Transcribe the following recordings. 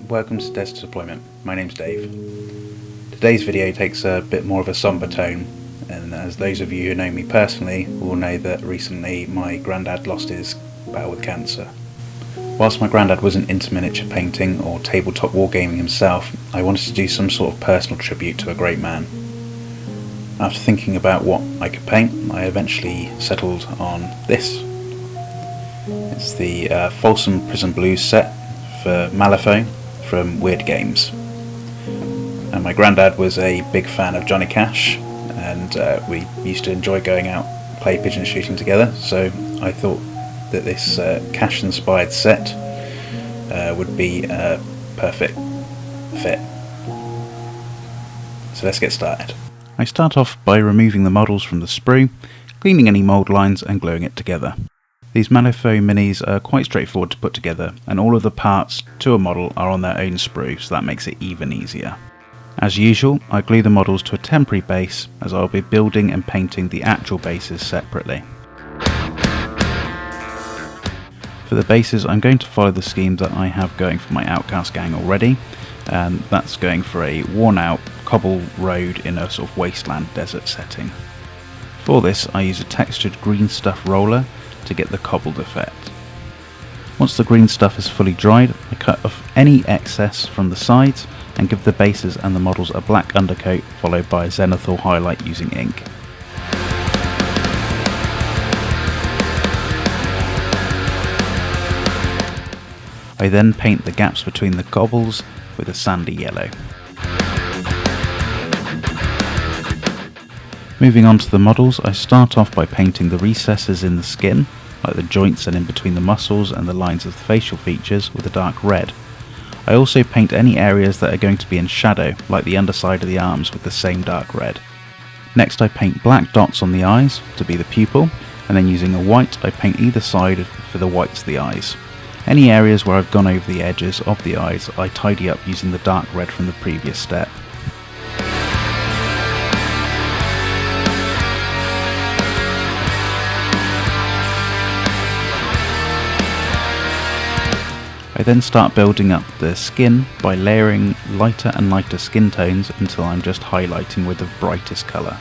welcome to Desert Deployment. My name's Dave. Today's video takes a bit more of a sombre tone, and as those of you who know me personally will know that recently my granddad lost his battle with cancer. Whilst my granddad wasn't into miniature painting or tabletop wargaming himself, I wanted to do some sort of personal tribute to a great man. After thinking about what I could paint, I eventually settled on this. It's the Folsom Prison Blues set for Malifaux from Weird Games. And my granddad was a big fan of Johnny Cash, and we used to enjoy going out and play pigeon shooting together, so I thought that this Cash-inspired set would be a perfect fit. So let's get started. I start off by removing the models from the sprue, cleaning any mould lines and gluing it together. These Malifaux minis are quite straightforward to put together, and all of the parts to a model are on their own sprue, so that makes it even easier. As usual, I glue the models to a temporary base, as I'll be building and painting the actual bases separately. For the bases, I'm going to follow the scheme that I have going for my Outcast gang already, and that's going for a worn out cobble road in a sort of wasteland desert setting. For this, I use a textured green stuff roller to get the cobbled effect. Once the green stuff is fully dried, I cut off any excess from the sides and give the bases and the models a black undercoat followed by a zenithal highlight using ink. I then paint the gaps between the cobbles with a sandy yellow. Moving on to the models, I start off by painting the recesses in the skin, like the joints and in between the muscles and the lines of the facial features, with a dark red. I also paint any areas that are going to be in shadow, like the underside of the arms, with the same dark red. Next I paint black dots on the eyes to be the pupil, and then using a white I paint either side for the whites of the eyes. Any areas where I've gone over the edges of the eyes I tidy up using the dark red from the previous step. I then start building up the skin by layering lighter and lighter skin tones until I'm just highlighting with the brightest colour.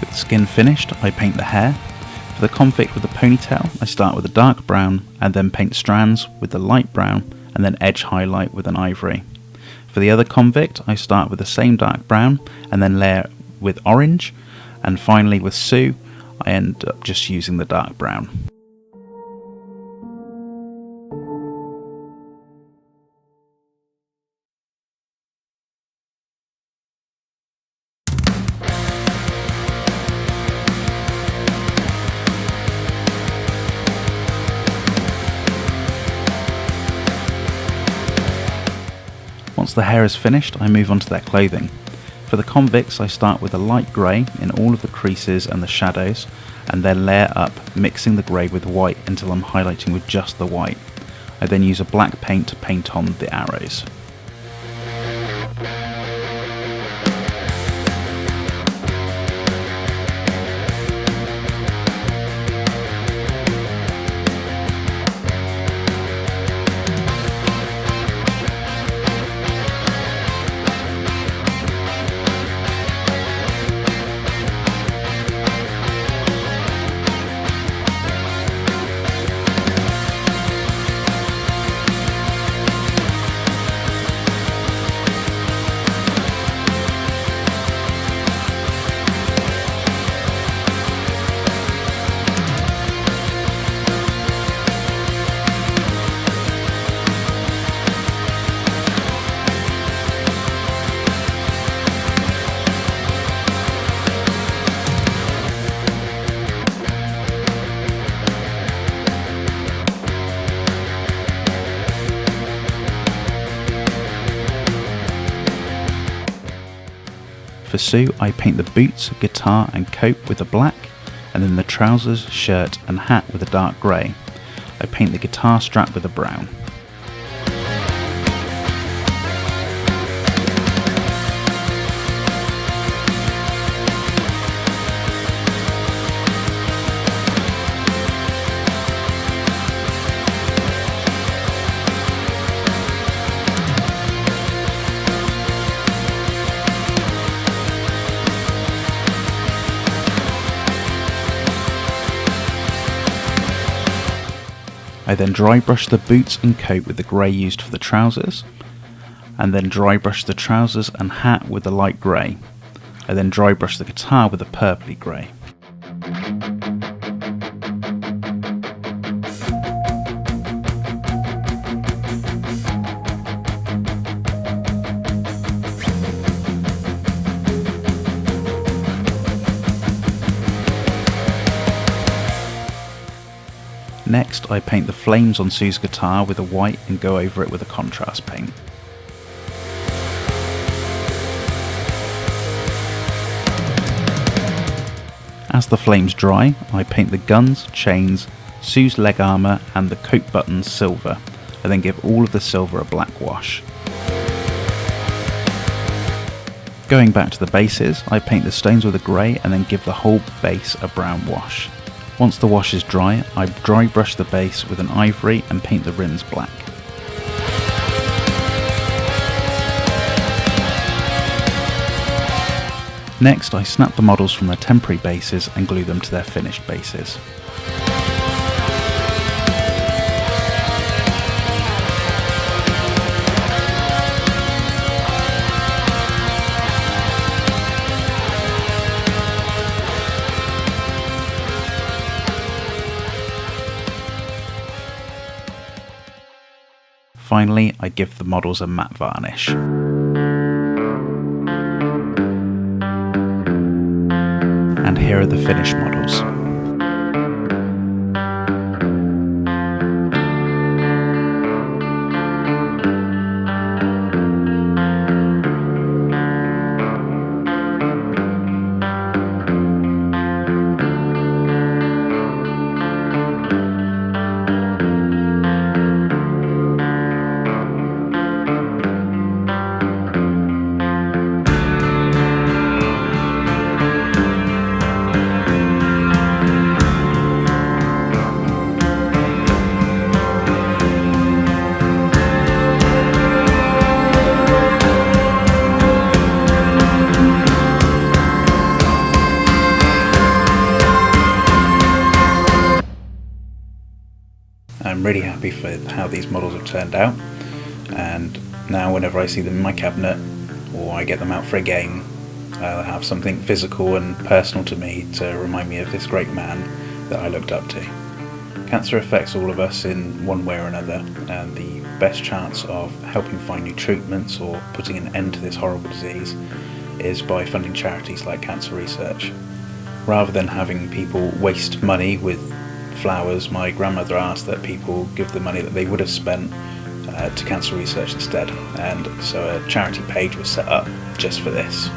With the skin finished, I paint the hair. For the convict with the ponytail, I start with a dark brown and then paint strands with the light brown and then edge highlight with an ivory. For the other convict, I start with the same dark brown and then layer with orange, and finally with Sue, I end up just using the dark brown. Once the hair is finished, I move on to their clothing. For the convicts, I start with a light grey in all of the creases and the shadows, and then layer up, mixing the grey with white until I'm highlighting with just the white. I then use a black paint to paint on the arrows. For Sue, I paint the boots, guitar and coat with the black, and then the trousers, shirt and hat with a dark grey. I paint the guitar strap with a brown. I then dry brush the boots and coat with the grey used for the trousers, and then dry brush the trousers and hat with the light grey. I then dry brush the guitar with a purpley grey. Next, I paint the flames on Sue's guitar with a white and go over it with a contrast paint. As the flames dry, I paint the guns, chains, Sue's leg armour and the coat buttons silver. I then give all of the silver a black wash. Going back to the bases, I paint the stones with a grey and then give the whole base a brown wash. Once the wash is dry, I dry brush the base with an ivory and paint the rims black. Next, I snap the models from their temporary bases and glue them to their finished bases. Finally, I give the models a matte varnish. And here are the finished models. I'm really happy for how these models have turned out, and now whenever I see them in my cabinet or I get them out for a game, I'll have something physical and personal to me to remind me of this great man that I looked up to. Cancer affects all of us in one way or another, and the best chance of helping find new treatments or putting an end to this horrible disease is by funding charities like cancer research. Rather than having people waste money with flowers, my grandmother asked that people give the money that they would have spent to cancer research instead, and so a charity page was set up just for this.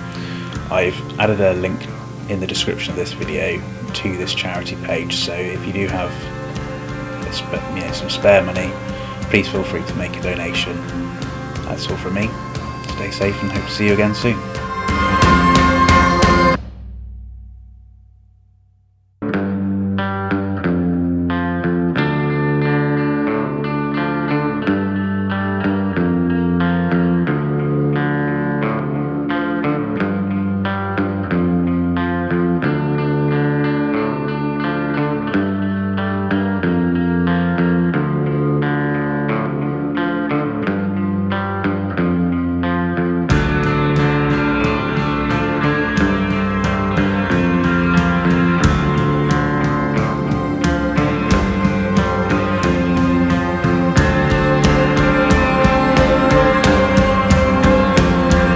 I've added a link in the description of this video to this charity page, so if you do have some spare money, please feel free to make a donation. That's all from me. Stay safe and hope to see you again soon.